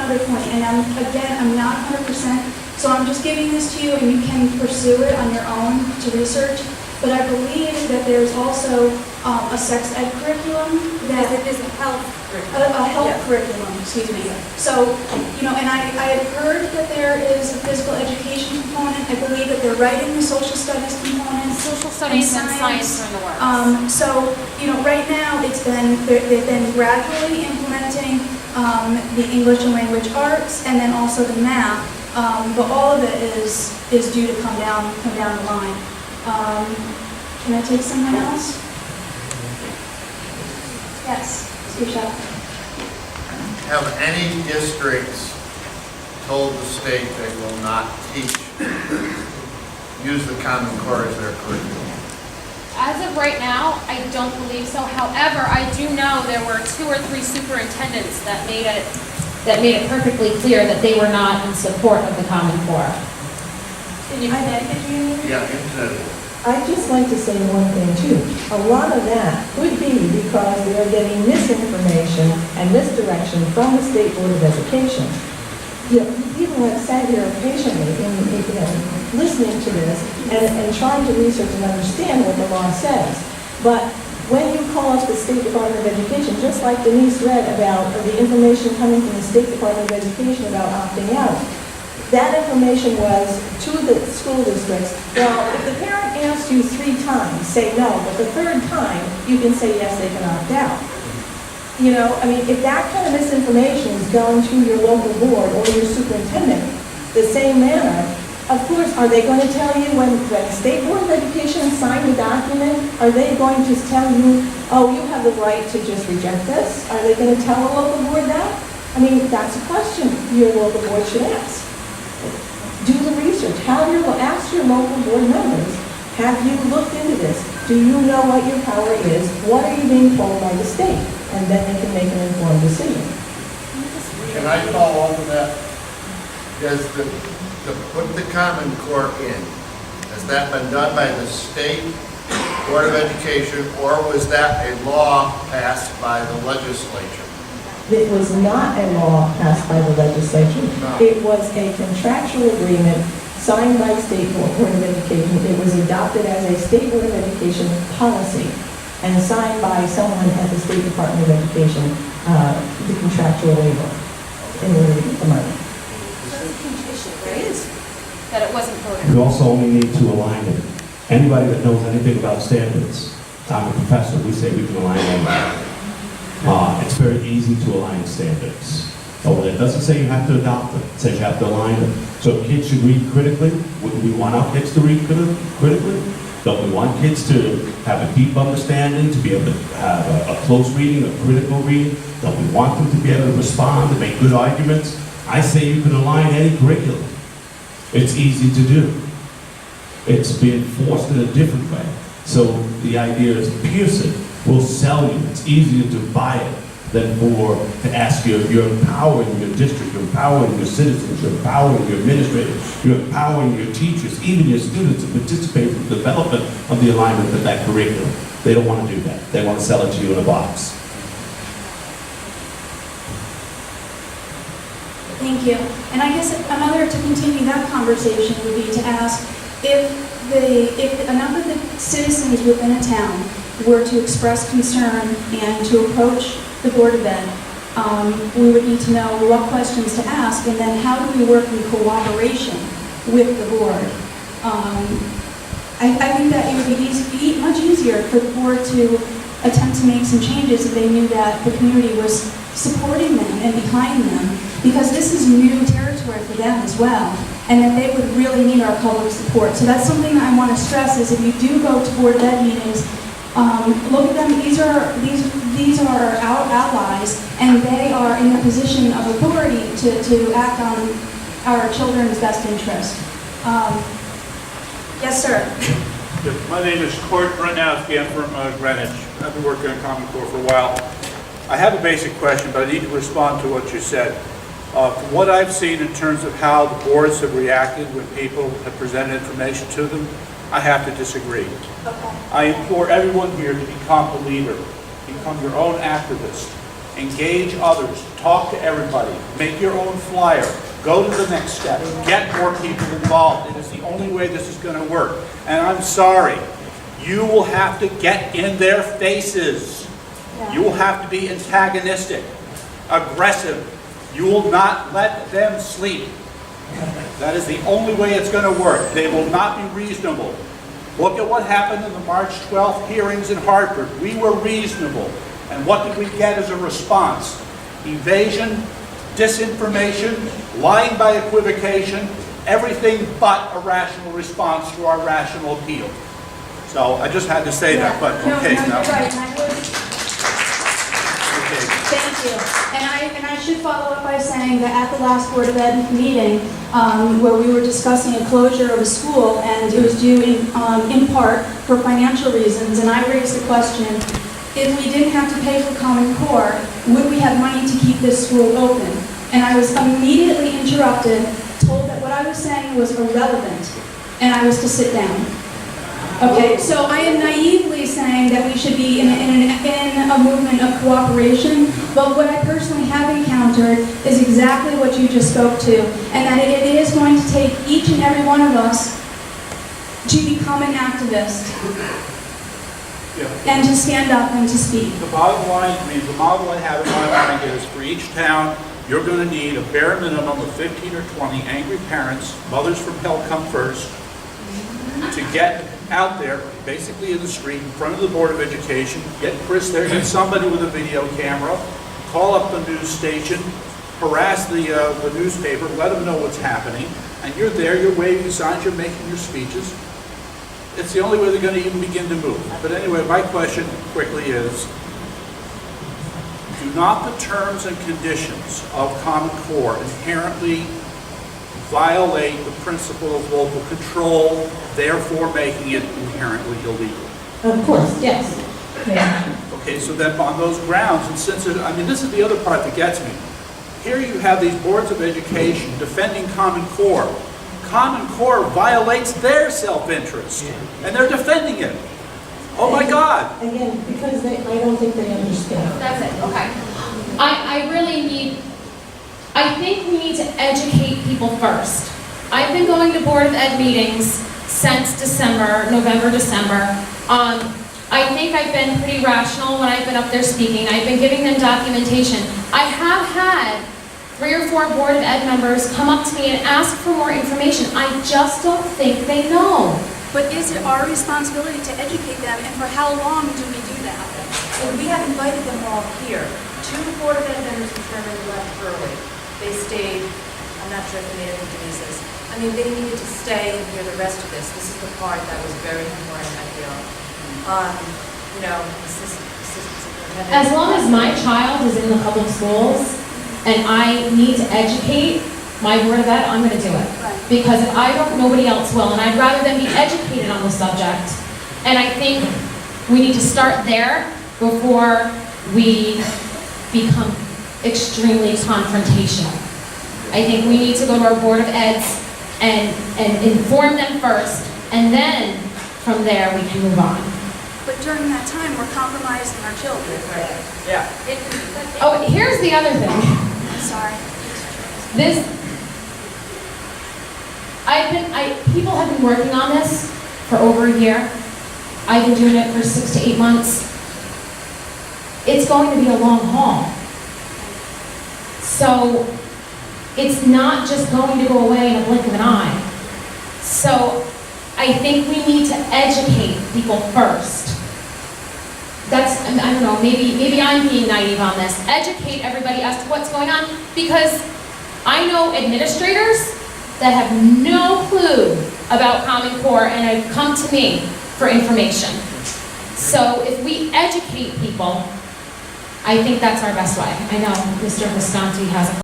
another point, and I'm not 100%, so I'm just giving this to you, and you can pursue it on your own to research. But I believe that there's also a sex ed curriculum that It is a health curriculum. a health Yeah. curriculum, excuse me. So, and I had heard that there is a physical education component. I believe that they're writing the social studies component. Social studies and science are in the works. So, right now, they've been gradually implementing the English and language arts and then also the math, but all of it is due to come down the line. Can I take someone else? Yes, Steve Shep. Have any districts told the state they will not use the Common Core as their curriculum? As of right now, I don't believe so. However, I do know there were 2 or 3 superintendents that made it perfectly clear that they were not in support of the Common Core. Did you Yeah, Connecticut. I'd just like to say one thing too. A lot of that could be because they are getting misinformation and misdirection from the State Board of Education. People have sat here patiently listening to this and trying to research and understand what the law says. But when you call up the State Department of Education, just like Denise read about the information coming from the State Department of Education about opting out, that information was to the school districts. Well, if the parent asks you 3 times, say no, but the 3rd time, you can say yes, they can opt out. If that kind of misinformation is going to your local board or your superintendent, the same manner, of course, are they going to tell you when the State Board of Education signed the document, are they going to tell you, oh, you have the right to just reject this? Are they going to tell a local board that? That's a question your local board should ask. Do the research. Ask your local board members, have you looked into this? Do you know what your power is? What are you being told by the state? And then they can make an informed decision. Can I follow up with that? Does to put the Common Core in, has that been done by the State Board of Education, or was that a law passed by the legislature? It was not a law passed by the legislature. No. It was a contractual agreement signed by the State Board of Education. It was adopted as a State Board of Education policy and signed by someone at the State Department of Education, the contractual waiver in order to get the money. That it wasn't voted. You also only need to align it. Anybody that knows anything about standards, I'm a professor, we say we can align them. It's very easy to align standards. So it doesn't say you have to adopt them, it says you have to align them. So kids should read critically. Wouldn't we want our kids to read critically? Don't we want kids to have a deep understanding, to be able to have a close reading, a critical reading? Don't we want them to be able to respond, to make good arguments? I say you can align any curriculum. It's easy to do. It's being forced in a different way. So the idea is Pearson will sell you. It's easier to buy it than to ask you. You're empowering your district, you're empowering your citizens, you're empowering your administrators, you're empowering your teachers, even your students to participate in the development of the alignment of that curriculum. They don't want to do that. They want to sell it to you in a box. Thank you. And I guess to continue that conversation would be to ask if enough of the citizens within a town were to express concern and to approach the Board of Ed, we would need to know what questions to ask, and then how do we work in cooperation with the board. I think that it would be much easier for the board to attempt to make some changes if they knew that the community was supporting them and behind them, because this is new territory for them as well, and that they would really need our public support. So that's something that I want to stress is if you do go to Board of Ed meetings, look at them. These are our allies, and they are in a position of authority to act on our children's best interest. Yes, sir. My name is Court Brunowski. I'm from Greenwich. I've been working on Common Core for a while. I have a basic question, but I need to respond to what you said. From what I've seen in terms of how the boards have reacted when people have presented information to them, I have to disagree. Okay. I implore everyone here to become a leader, become your own activist, engage others, talk to everybody, make your own flyer, go to the next step, get more people involved. It is the only way this is going to work. And I'm sorry, you will have to get in their faces. You will have to be antagonistic, aggressive. You will not let them sleep. That is the only way it's going to work. They will not be reasonable. Look at what happened in the March 12th hearings in Hartford. We were reasonable. And what did we get as a response? Evasion, disinformation, lying by equivocation, everything but a rational response to our rational appeal. So I just had to say that, but okay now. You're right, and I would. Thank you. And I should follow up by saying that at the last Board of Ed meeting, where we were discussing a closure of a school, and it was due in part for financial reasons, and I raised the question, if we didn't have to pay for Common Core, would we have money to keep this school open? And I was immediately interrupted, told that what I was saying was irrelevant, and I was to sit down. Okay, so I am naively saying that we should be in a movement of cooperation, but what I personally have encountered is exactly what you just spoke to, and that it is going to take each and every one of us to become an activist and to stand up and to speak. The bottom line, the model I have in my mind is for each town, you're going to need a bare minimum of 15 or 20 angry parents, mothers from hell come first, to get out there, basically in the street, in front of the Board of Education, get Chris there, get somebody with a video camera, call up the news station, harass the newspaper, let them know what's happening, and you're there, you're waving signs, you're making your speeches. It's the only way they're going to even begin to move. But anyway, my question quickly is, do not the terms and conditions of Common Core inherently violate the principle of local control, therefore making it inherently illegal? Of course, yes. Yeah. Okay, so then on those grounds, and since this is the other part that gets me. Here you have these boards of education defending Common Core. Common Core violates their self-interest, and they're defending it. Oh my God! Again, because I don't think they understand. That's it, okay. I think we need to educate people first. I've been going to Board of Ed meetings since November, December. I think I've been pretty rational when I've been up there speaking. I've been giving them documentation. I have had 3 or 4 Board of Ed members come up to me and ask for more information. I just don't think they know. But is it our responsibility to educate them, and for how long do we do that? Well, we have invited them all here. 2 Board of Ed members from Sherman left early. They stayed. I'm not sure if they made it to Denise's. I mean, they needed to stay and hear the rest of this. This is the part that was very important, I feel. Assistant superintendent. As long as my child is in the public schools and I need to educate my Board of Ed, I'm going to do it. Right. Because if I don't, nobody else will, and I'd rather them be educated on the subject. And I think we need to start there before we become extremely confrontational. I think we need to go to our Board of Eds and inform them first, and then from there we can move on. But during that time, we're compromising our children. Yeah. Oh, here's the other thing. Sorry. People have been working on this for over a year. I've been doing it for 6 to 8 months. It's going to be a long haul. So it's not just going to go away in a blink of an eye. So I think we need to educate people first. I don't know, maybe I'm being naive on this. Educate everybody as to what's going on, because I know administrators that have no clue about Common Core and have come to me for information. So if we educate people, I think that's our best way. I know Mr. Visconti has a